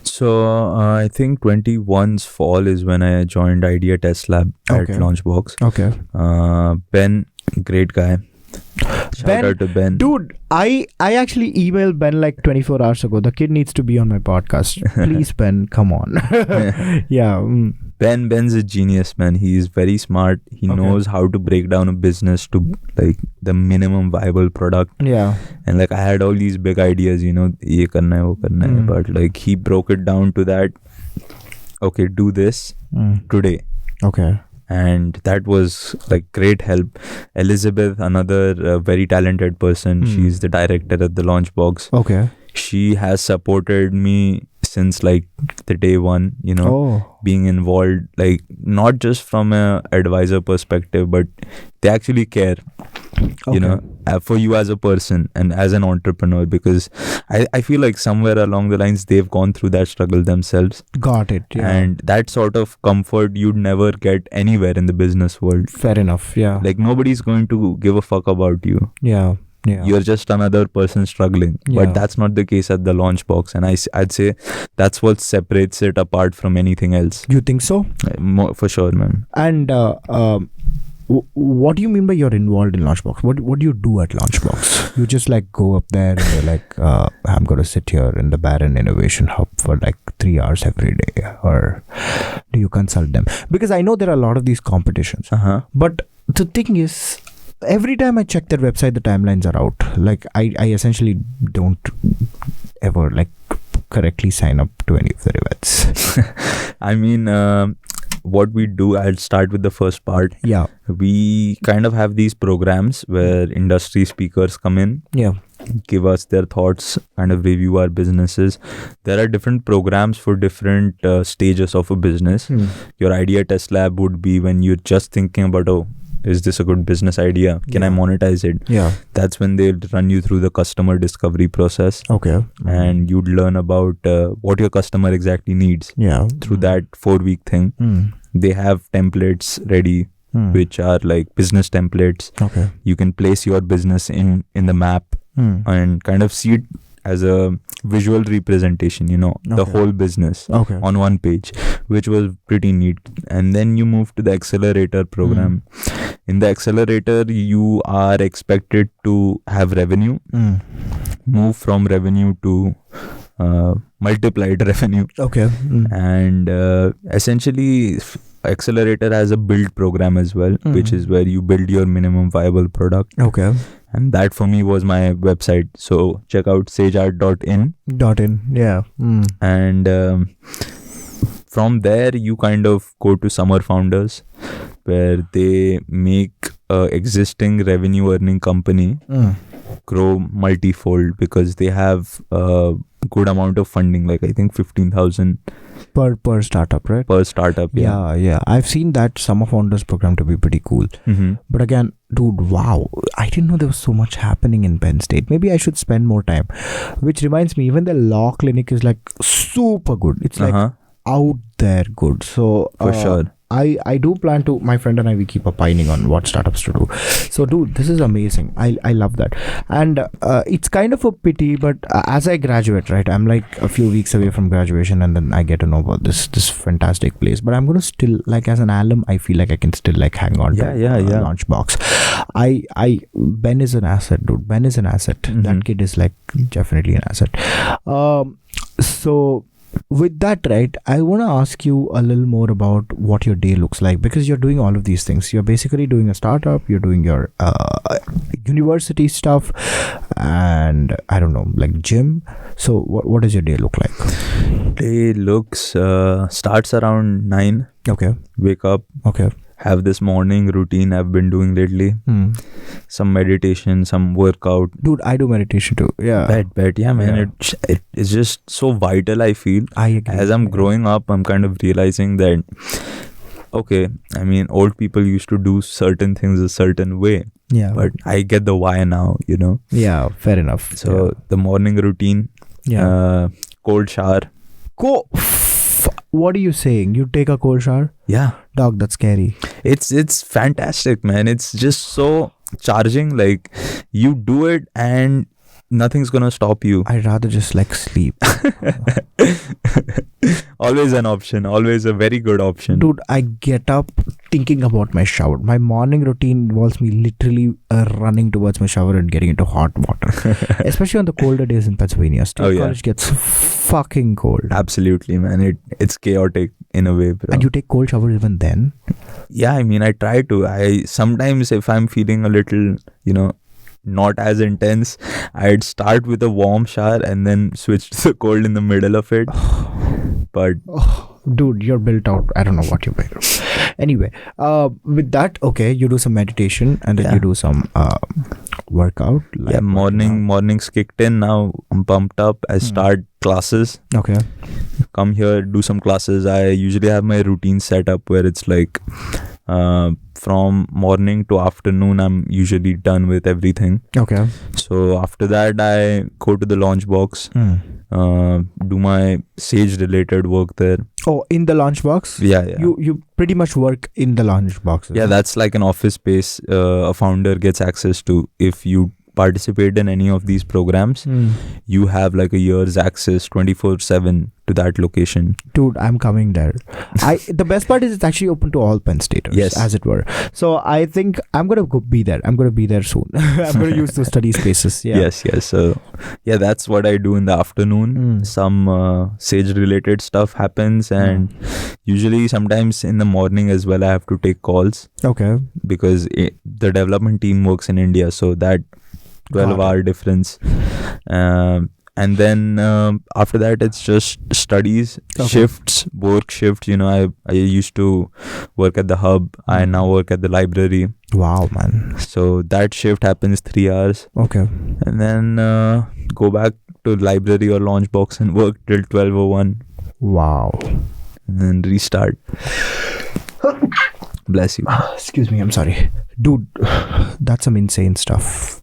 So I think 21's fall is when I joined Idea Test Lab at Launchbox. Okay. Ben, great guy. Shout out to Ben. Dude, I actually emailed Ben like 24 hours ago. The kid needs to be on my podcast. Please, Ben, come on. Yeah. Ben's a genius, man. He is very smart. He knows how to break down a business to like the minimum viable product. Yeah. And like I had all these big ideas, ye karna hai, wo karna hai, but like he broke it down to that. Okay, do this today. Okay. And that was like great help. Elizabeth, another very talented person. She's the director at the Launchbox. Okay. She has supported me since like the day one, being involved, like not just from a advisor perspective, but they actually care, for you as a person and as an entrepreneur, because I feel like somewhere along the lines they've gone through that struggle themselves. Got it. Yeah. And that sort of comfort you'd never get anywhere in the business world. Fair enough. Yeah. Like nobody's going to give a fuck about you. Yeah. Yeah. You're just another person struggling. But that's not the case at the Launchbox, and I'd say that's what separates it apart from anything else. You think so? For sure, man. And what do you mean by you're involved in Launchbox? What do you do at Launchbox? You just like go up there and you're like, I'm going to sit here in the Barron Innovation Hub for like 3 hours every day, or do you consult them? Because I know there are a lot of these competitions, but the thing is, every time I check their website, the timelines are out. Like I essentially don't ever like correctly sign up to any of their events. I mean, what we do, I'll start with the first part. Yeah. We kind of have these programs where industry speakers come in. Yeah. Give us their thoughts, kind of review our businesses. There are different programs for different stages of a business. Your Idea Test Lab would be when you're just thinking about, is this a good business idea? Can I monetize it? Yeah. That's when they'll run you through the customer discovery process. Okay. And you'd learn about what your customer exactly needs. Yeah. Through that 4-week thing. They have templates ready, which are like business templates. Okay. You can place your business in the map and kind of see it as a visual representation, the whole business on one page, which was pretty neat. And then you move to the accelerator program. In the accelerator, you are expected to have revenue, move from revenue to multiplied revenue. Okay. And essentially, accelerator has a build program as well, which is where you build your minimum viable product. Okay. And that for me was my website. So check out sageart.in. Yeah. And from there, you kind of go to Summer Founders, where they make existing revenue earning company grow multifold, because they have a good amount of funding, like I think 15,000 per startup, right? per startup. Yeah. I've seen that summer founders program to be pretty cool. But again, dude, wow, I didn't know there was so much happening in Penn State. Maybe I should spend more time. Which reminds me, even the law clinic is like super good. It's like out there good. So For sure. I do plan to, my friend and I, we keep opining on what startups to do. So dude, this is amazing. I love that. And it's kind of a pity, but as I graduate, right, I'm like a few weeks away from graduation, and then I get to know about this fantastic place. But I'm going to still, like, as an alum, I feel like I can still like hang on to Launchbox. Ben is an asset, dude. Ben is an asset. That kid is like definitely an asset. So with that, right, I want to ask you a little more about what your day looks like, because you're doing all of these things. You're basically doing a startup, you're doing your university stuff, and I don't know, like gym. So what does your day look like? Day looks starts around 9. Okay. Wake up. Okay. Have this morning routine I've been doing lately. Some meditation, some workout. Dude, I do meditation too. Yeah. Bet. Yeah, man. It is just so vital, I feel. I agree. As I'm growing up, I'm kind of realizing that, okay, I mean, old people used to do certain things a certain way. Yeah. But I get the why now, Yeah, fair enough. So the morning routine, cold shower. What are you saying? You take a cold shower? Yeah. Dog, that's scary. It's fantastic, man. It's just so charging. Like, you do it and nothing's gonna stop you. I'd rather just like sleep. Always an option. Always a very good option. Dude, I get up thinking about my shower. My morning routine involves me literally running towards my shower and getting into hot water. Especially on the colder days in Pennsylvania. State college gets fucking cold. Absolutely, man. It's chaotic in a way, bro. And you take cold showers even then? Yeah, I mean, I try to. I sometimes, if I'm feeling a little, not as intense, I'd start with a warm shower and then switch to the cold in the middle of it. But dude, you're built out. I don't know what you're built out. Anyway, with that, okay, you do some meditation and then you do some workout. Like mornings kicked in. Now I'm pumped up. I start classes. Okay. Come here, do some classes. I usually have my routine set up where it's like from morning to afternoon, I'm usually done with everything. Okay. So after that, I go to the Launchbox, do my Sage related work there. Oh, in the Launchbox? Yeah. You pretty much work in the Launchbox. Yeah, that's like an office space a founder gets access to. If you participate in any of these programs, you have like a year's access 24/7 to that location. Dude, I'm coming there. The best part is it's actually open to all Penn Staters, as it were. So I think I'm gonna be there. I'm gonna be there soon. I'm gonna use those study spaces. Yeah. Yes. So yeah, that's what I do in the afternoon. Some Sage related stuff happens, and usually sometimes in the morning as well I have to take calls. Okay. Because the development team works in India, so that 12-hour difference. And then after that, it's just studies, shifts, work shifts. I used to work at the hub. I now work at the library. Wow, man. So that shift happens 3 hours. Okay. And then go back to library or Launchbox and work till 12:01. Wow. And then restart. Bless you. Excuse me, I'm sorry. Dude, that's some insane stuff.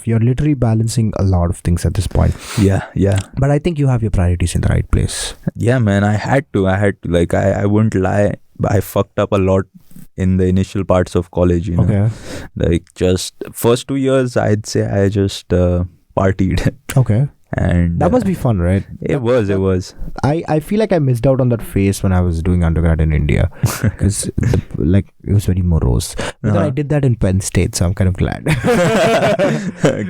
You're literally balancing a lot of things at this point. Yeah. But I think you have your priorities in the right place. Yeah, man, I had to. Like, I wouldn't lie, but I fucked up a lot in the initial parts of college, Okay. Like, just first 2 years, I'd say I just partied. Okay. And that must be fun, right? It was. I feel like I missed out on that phase when I was doing undergrad in India, because it was very morose. But then I did that in Penn State, so I'm kind of glad.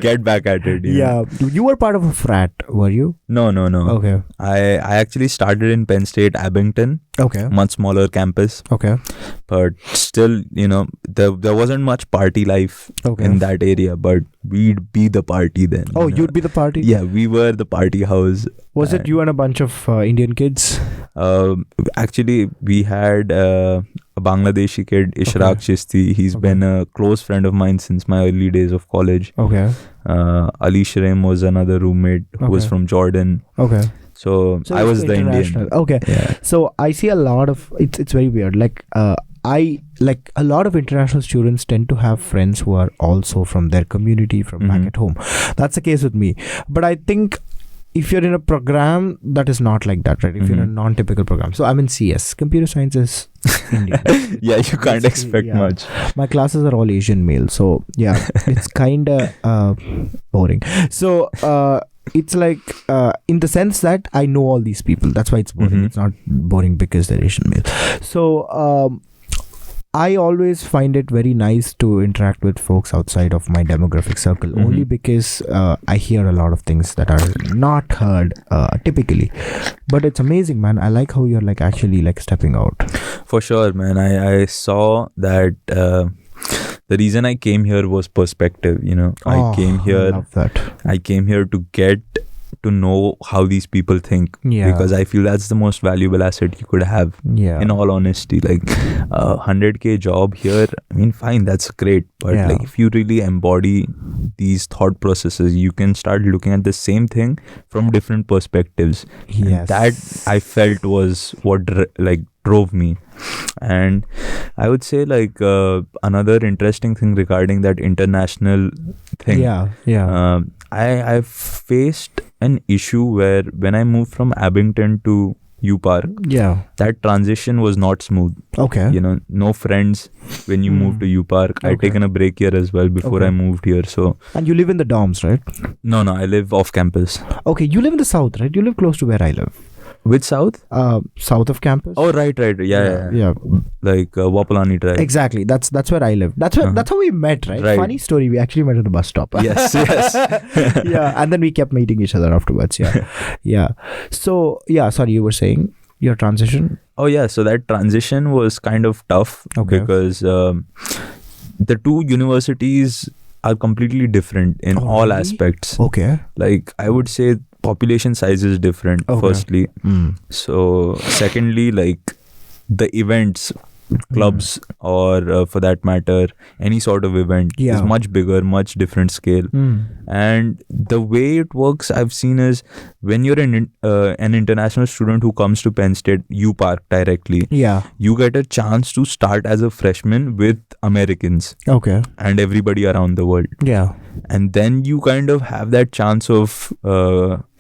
Get back at it. Yeah. You were part of a frat, were you? No. Okay. I actually started in Penn State, Abington. Okay. Much smaller campus. Okay. But still, there wasn't much party life in that area, but we'd be the party then. Oh, you'd be the party? Yeah, we were the party house. Was it you and a bunch of Indian kids? Actually, we had a Bangladeshi kid, Ishraq Chisti. He's been a close friend of mine since my early days of college. Okay. Ali Shreem was another roommate who was from Jordan. Okay. So I it's was the international. Indian. Okay. Yeah. So I see a lot of it's very weird. Like I like a lot of international students tend to have friends who are also from their community from back at home. That's the case with me. But I think if you're in a program that is not like that, right? If you're in a non-typical program. So I'm in CS, computer science is Indian. Yeah, you can't expect much. My classes are all Asian male, so yeah, it's kind of boring. So it's like in the sense that I know all these people. That's why it's boring. It's not boring because they're Asian male. So I always find it very nice to interact with folks outside of my demographic circle, only because I hear a lot of things that are not heard typically. But it's amazing, man. I like how you're like actually like stepping out. For sure, man. I saw that the reason I came here was perspective, you know. I came here. I love that. I came here to get to know how these people think, because I feel that's the most valuable asset you could have. In all honesty, like 100k job here, I mean, fine, that's great, but like if you really embody these thought processes, you can start looking at the same thing from different perspectives. And that I felt was what like drove me. And I would say like another interesting thing regarding that international thing, I faced an issue where when I moved from Abington to U Park, that transition was not smooth. You know, no friends when you move to U Park. I'd taken a break here as well before I moved here. So, and you live in the dorms, right? No, I live off campus. Okay, you live in the south, right? You live close to where I live. Which south? South of campus. Oh, right. Yeah. Like Wapalani Drive. Exactly. That's where I live. That's where that's how we met, right? Funny story. We actually met at a bus stop. Yes. And then we kept meeting each other afterwards. Yeah. So sorry, you were saying your transition. Oh yeah. So that transition was kind of tough because the two universities are completely different in all aspects. Okay. Like I would say population size is different, firstly. So secondly, like the events, clubs, or for that matter any sort of event is much bigger, much different scale. And the way it works I've seen is when you're an international student who comes to Penn State U Park directly, you get a chance to start as a freshman with Americans and everybody around the world. And then you kind of have that chance of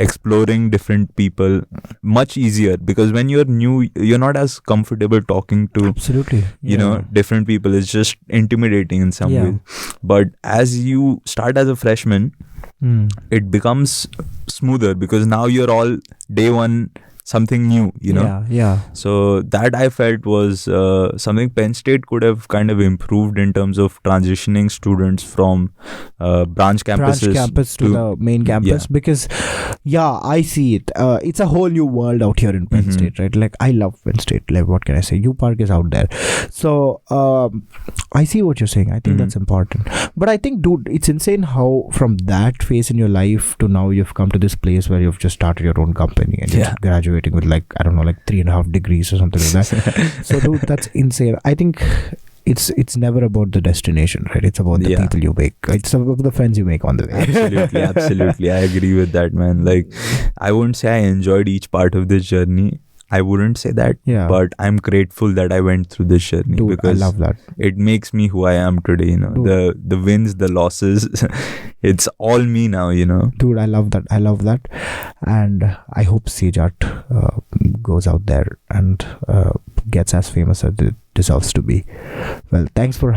exploring different people much easier, because when you're new, you're not as comfortable talking to you know, different people. It's just intimidating in some ways. But as you start as a freshman, it becomes smoother, because now you're all day one something new, you know. So that I felt was something Penn State could have kind of improved in terms of transitioning students from branch campuses to the main campus, because I see it. It's a whole new world out here in Penn State, right? Like I love Penn State. Like what can I say? U Park is out there. So I see what you're saying. I think that's important. But I think, dude, it's insane how from that phase in your life to now you've come to this place where you've just started your own company and you're graduating with like, I don't know, like 3.5 degrees or something like that. So dude, that's insane. I think it's never about the destination, right? It's about the people you make. It's about the friends you make on the way. Absolutely. I agree with that, man. Like I wouldn't say I enjoyed each part of this journey. I wouldn't say that, but I'm grateful that I went through this journey, dude, because I love that. It makes me who I am today, you know. Dude. The wins, the losses, it's all me now, you know. Dude, I love that. And I hope SageArt goes out there and gets as famous as it deserves to be. Well, thanks for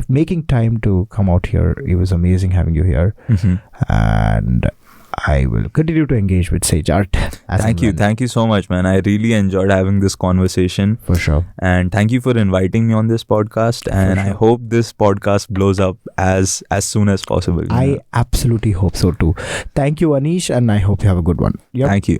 making time to come out here. It was amazing having you here. And I will continue to engage with SageArt. Thank you so much, man. I really enjoyed having this conversation. For sure. And thank you for inviting me on this podcast. And I hope this podcast blows up as soon as possible. I absolutely hope so too. Thank you, Anish, and I hope you have a good one. Thank you.